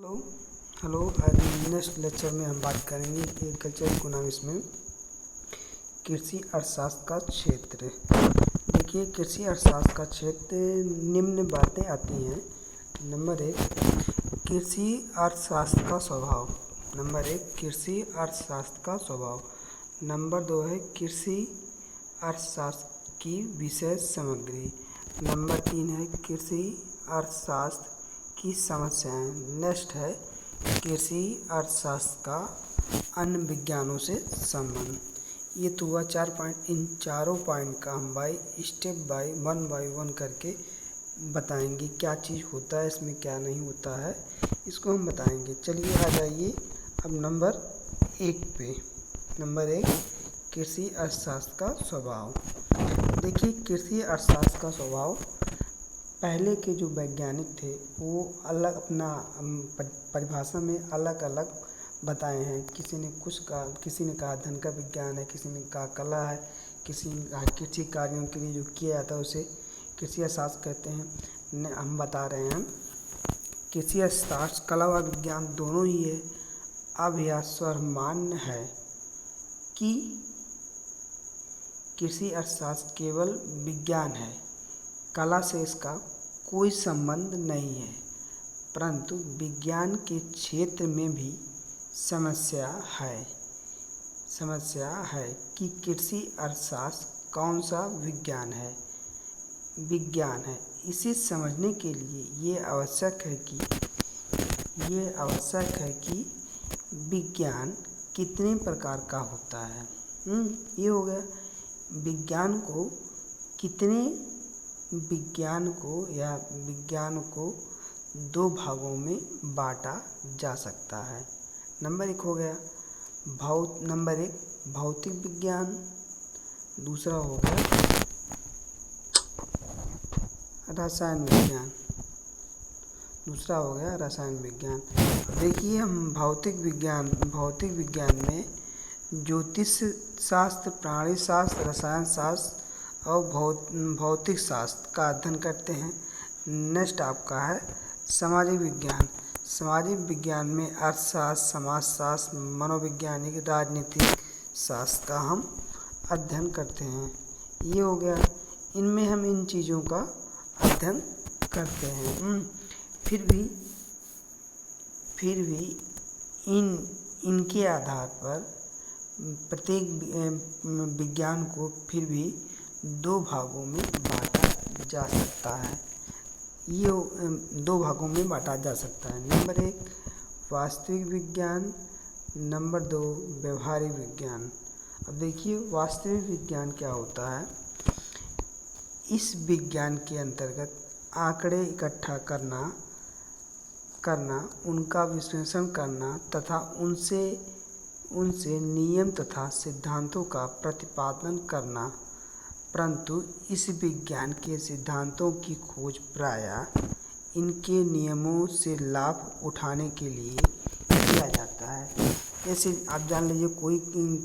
Hello hello आज next lecture में हम बात करेंगे एग्रीकल्चर इकोनॉमिक्स में कृषि अर्थशास्त्र का क्षेत्र। देखिए, कृषि अर्थशास्त्र का क्षेत्र निम्न बातें आती हैं। नंबर 1, कृषि अर्थशास्त्र का स्वभाव। नंबर 1, कृषि अर्थशास्त्र का स्वभाव। नंबर 2 है कृषि अर्थशास्त्र की विषय सामग्री। नंबर 3 है कृषि अर्थशास्त्र की समस्याएं। नेक्स्ट है कृषि अर्थशास्त्र का अन्य विज्ञानों से संबंध। ये तो हुआ 4 पॉइंट। इन चारों पॉइंट का हम स्टेप बाय वन करके बताएंगे क्या चीज़ होता है इसमें, क्या नहीं होता है, इसको हम बताएंगे। चलिए आ जाइए अब नंबर 1 पे। नंबर 1, कृषि अर्थशास्त्र का स्वभाव। देखिए, कृषि अर्थशास्त्र का स्वभाव पहले के जो वैज्ञानिक थे वो अलग अपना परिभाषा में अलग अलग बताए हैं। किसी ने कुछ कहा, किसी ने कहा धन का विज्ञान है, किसी ने कहा कला है, किसी ने कहा कृषि कार्यों के लिए जो किया जाता है उसे कृषि अर्थशास्त्र कहते हैं। हम बता रहे हैं कृषि अर्थशास्त्र कला व विज्ञान दोनों ही है। अब यह सर्वमान्य है कि कृषि अर्थशास्त्र केवल विज्ञान है, कला से इसका कोई संबंध नहीं है, परंतु विज्ञान के क्षेत्र में भी समस्या है कि कृषि अर्थशास्त्र कौन सा विज्ञान है। इसे समझने के लिए ये आवश्यक है कि विज्ञान कितने प्रकार का होता है। ये हो गया विज्ञान को 2 भागों में बांटा जा सकता है। नंबर 1 हो गया नंबर 1 भौतिक विज्ञान, दूसरा हो गया रसायन विज्ञान। देखिए, हम भौतिक विज्ञान में ज्योतिष शास्त्र, प्राणी शास्त्र, रसायन शास्त्र और भौतिक शास्त्र का अध्ययन करते हैं। नेक्स्ट आपका है सामाजिक विज्ञान में अर्थशास्त्र, समाजशास्त्र, मनोवैज्ञानिक, राजनीतिक शास्त्र का हम अध्ययन करते हैं। ये हो गया, इनमें हम इन चीज़ों का अध्ययन करते हैं। फिर भी इनके आधार पर प्रत्येक विज्ञान को फिर भी 2 भागों में बांटा जा सकता है। ये 2 भागों में बांटा जा सकता है। नंबर 1 वास्तविक विज्ञान, नंबर 2 व्यवहारिक विज्ञान। अब देखिए, वास्तविक विज्ञान क्या होता है। इस विज्ञान के अंतर्गत आंकड़े इकट्ठा करना, उनका विश्लेषण करना तथा उनसे नियम तथा सिद्धांतों का प्रतिपादन करना। परंतु इस विज्ञान के सिद्धांतों की खोज प्रायः इनके नियमों से लाभ उठाने के लिए किया जाता है। जैसे आप जान लीजिए,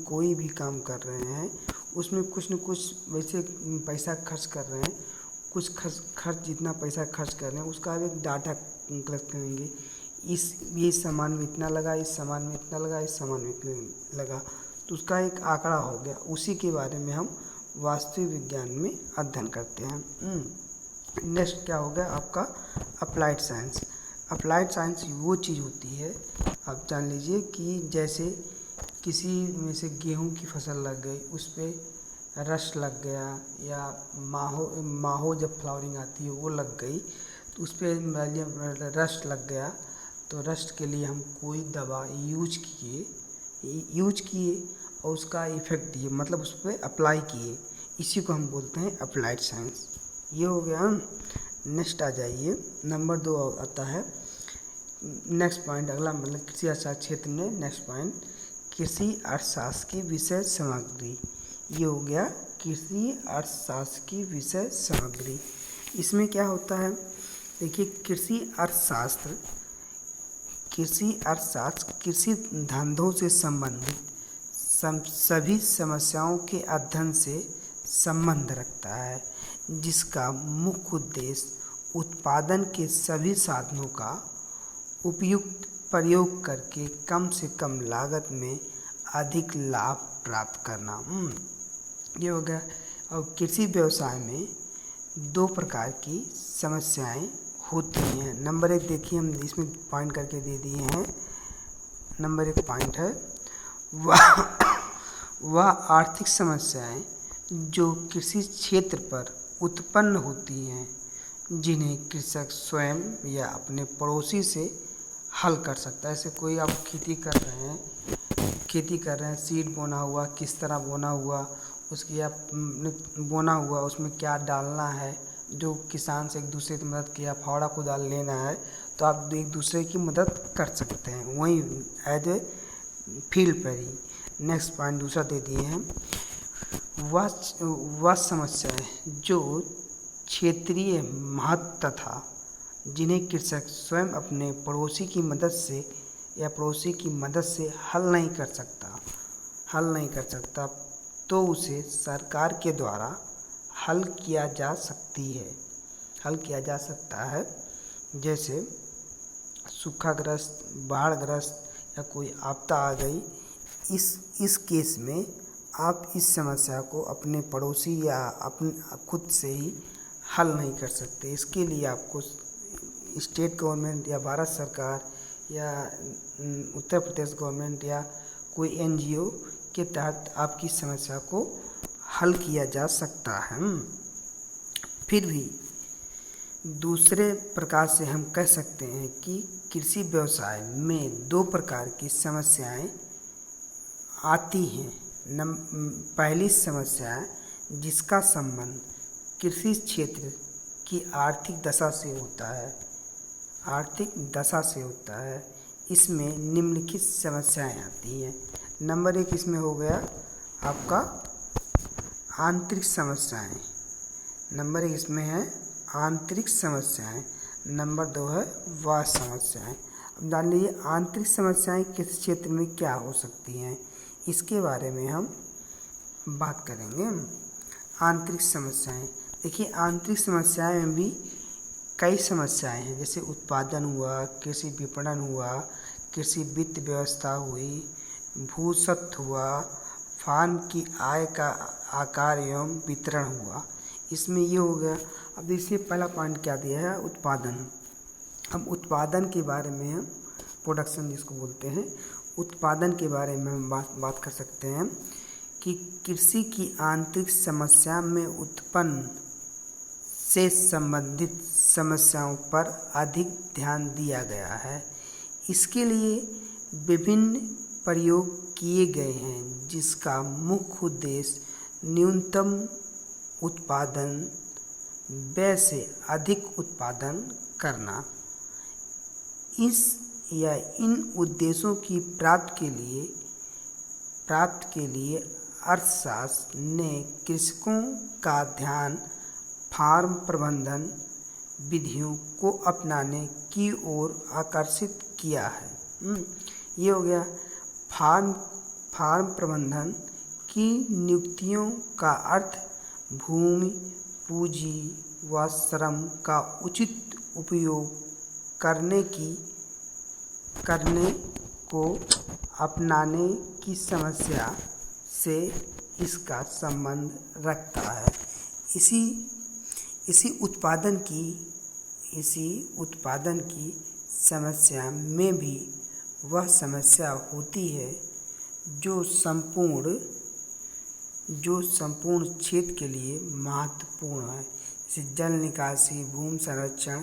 कोई भी काम कर रहे हैं, उसमें कुछ न कुछ वैसे पैसा खर्च कर रहे हैं, कुछ खर्च जितना पैसा खर्च कर रहे हैं उसका एक डाटा कलेक्ट करेंगे। ये सामान में इतना लगा, इस सामान में इतना लगा, इस सामान में इतना लगा, तो उसका एक आंकड़ा हो गया। उसी के बारे में हम वास्तविक विज्ञान में अध्ययन करते हैं। नेक्स्ट क्या हो गया आपका अप्लाइड साइंस वो चीज़ होती है, आप जान लीजिए कि जैसे किसी में से गेहूं की फसल लग गई, उस पर रस्ट लग गया, या माहो जब फ्लावरिंग आती है वो लग गई, तो उस पर रस्ट लग गया, तो रस्ट के लिए हम कोई दवा यूज किए और उसका इफ़ेक्ट दिए, मतलब उस पर अप्लाई किए। इसी को हम बोलते हैं अप्लाइड साइंस। ये हो गया। नेक्स्ट आ जाइए, नंबर 2 आता है नेक्स्ट पॉइंट अगला, मतलब कृषि अर्थशास्त्र क्षेत्र में नेक्स्ट पॉइंट कृषि अर्थशास्त्र की विषय सामग्री। ये हो गया कृषि अर्थशास्त्र की विषय सामग्री। इसमें क्या होता है, देखिए, कृषि अर्थशास्त्र कृषि धंधों से संबंधित सभी समस्याओं के अध्ययन से संबंध रखता है, जिसका मुख्य उद्देश्य उत्पादन के सभी साधनों का उपयुक्त प्रयोग करके कम से कम लागत में अधिक लाभ प्राप्त करना। ये हो गया। और कृषि व्यवसाय में दो प्रकार की समस्याएं होती हैं। नंबर 1 देखिए, हम इसमें पॉइंट करके दे दिए हैं। नंबर 1 पॉइंट है वह आर्थिक समस्याएं जो कृषि क्षेत्र पर उत्पन्न होती हैं, जिन्हें कृषक स्वयं या अपने पड़ोसी से हल कर सकता है। ऐसे कोई आप खेती कर रहे हैं, सीड बोना हुआ, किस तरह बोना हुआ, उसकी आप बोना हुआ, उसमें क्या डालना है, जो किसान से एक दूसरे की मदद किया, फावड़ा कुदाल लेना है, तो आप एक दूसरे की मदद कर सकते हैं वहीं एज ए फील्ड पर ही। नेक्स्ट पॉइंट दूसरा दे दिए हैं, वह समस्याएं जो क्षेत्रीय महत्व तथा जिन्हें कृषक स्वयं अपने पड़ोसी की मदद से हल नहीं कर सकता, तो उसे सरकार के द्वारा हल किया जा सकता है। जैसे सूखाग्रस्त, बाढ़ग्रस्त या कोई आपदा आ गई, इस केस में आप इस समस्या को अपने पड़ोसी या अपने खुद से ही हल नहीं कर सकते। इसके लिए आपको स्टेट गवर्नमेंट या भारत सरकार या उत्तर प्रदेश गवर्नमेंट या कोई NGO के तहत आपकी समस्या को हल किया जा सकता है। फिर भी दूसरे प्रकार से हम कह सकते हैं कि कृषि व्यवसाय में दो प्रकार की समस्याएं आती हैं। पहली समस्या जिसका संबंध कृषि क्षेत्र की आर्थिक दशा से होता है, इसमें निम्नलिखित समस्याएं आती हैं। नंबर 1 इसमें हो गया आपका आंतरिक समस्याएं। नंबर 1 इसमें है आंतरिक समस्याएं। नंबर 2 है बाह्य समस्याएं। अब जान लीजिए आंतरिक समस्याएं किस क्षेत्र में क्या हो सकती हैं, इसके बारे में हम बात करेंगे। आंतरिक समस्याएं, देखिए आंतरिक समस्याएं में भी कई समस्याएं हैं, जैसे उत्पादन हुआ, कृषि विपणन हुआ, कृषि वित्त व्यवस्था हुई, भूस्वत्व हुआ, फार्म की आय का आकार एवं वितरण हुआ। इसमें ये हो गया। अब इससे पहला पॉइंट क्या दिया है, उत्पादन। अब उत्पादन के बारे में हम प्रोडक्शन जिसको बोलते हैं, उत्पादन के बारे में हम बात कर सकते हैं कि कृषि की आंतरिक समस्या में उत्पन्न से संबंधित समस्याओं पर अधिक ध्यान दिया गया है। इसके लिए विभिन्न प्रयोग किए गए हैं, जिसका मुख्य उद्देश्य न्यूनतम उत्पादन व्यय से अधिक उत्पादन करना। इन उद्देश्यों की प्राप्ति के लिए अर्थशास्त्र ने कृषकों का ध्यान फार्म प्रबंधन विधियों को अपनाने की ओर आकर्षित किया है। ये हो गया। फार्म प्रबंधन की नियुक्तियों का अर्थ भूमि, पूंजी व श्रम का उचित उपयोग करने को अपनाने की समस्या से इसका संबंध रखता है। इसी उत्पादन की समस्या में भी वह समस्या होती है जो संपूर्ण क्षेत्र के लिए महत्वपूर्ण है, जैसे जल निकासी, भूमि संरक्षण,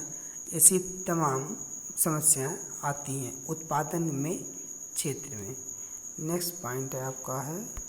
ऐसी तमाम समस्याएं आती हैं उत्पादन में क्षेत्र में। नेक्स्ट पॉइंट है आपका है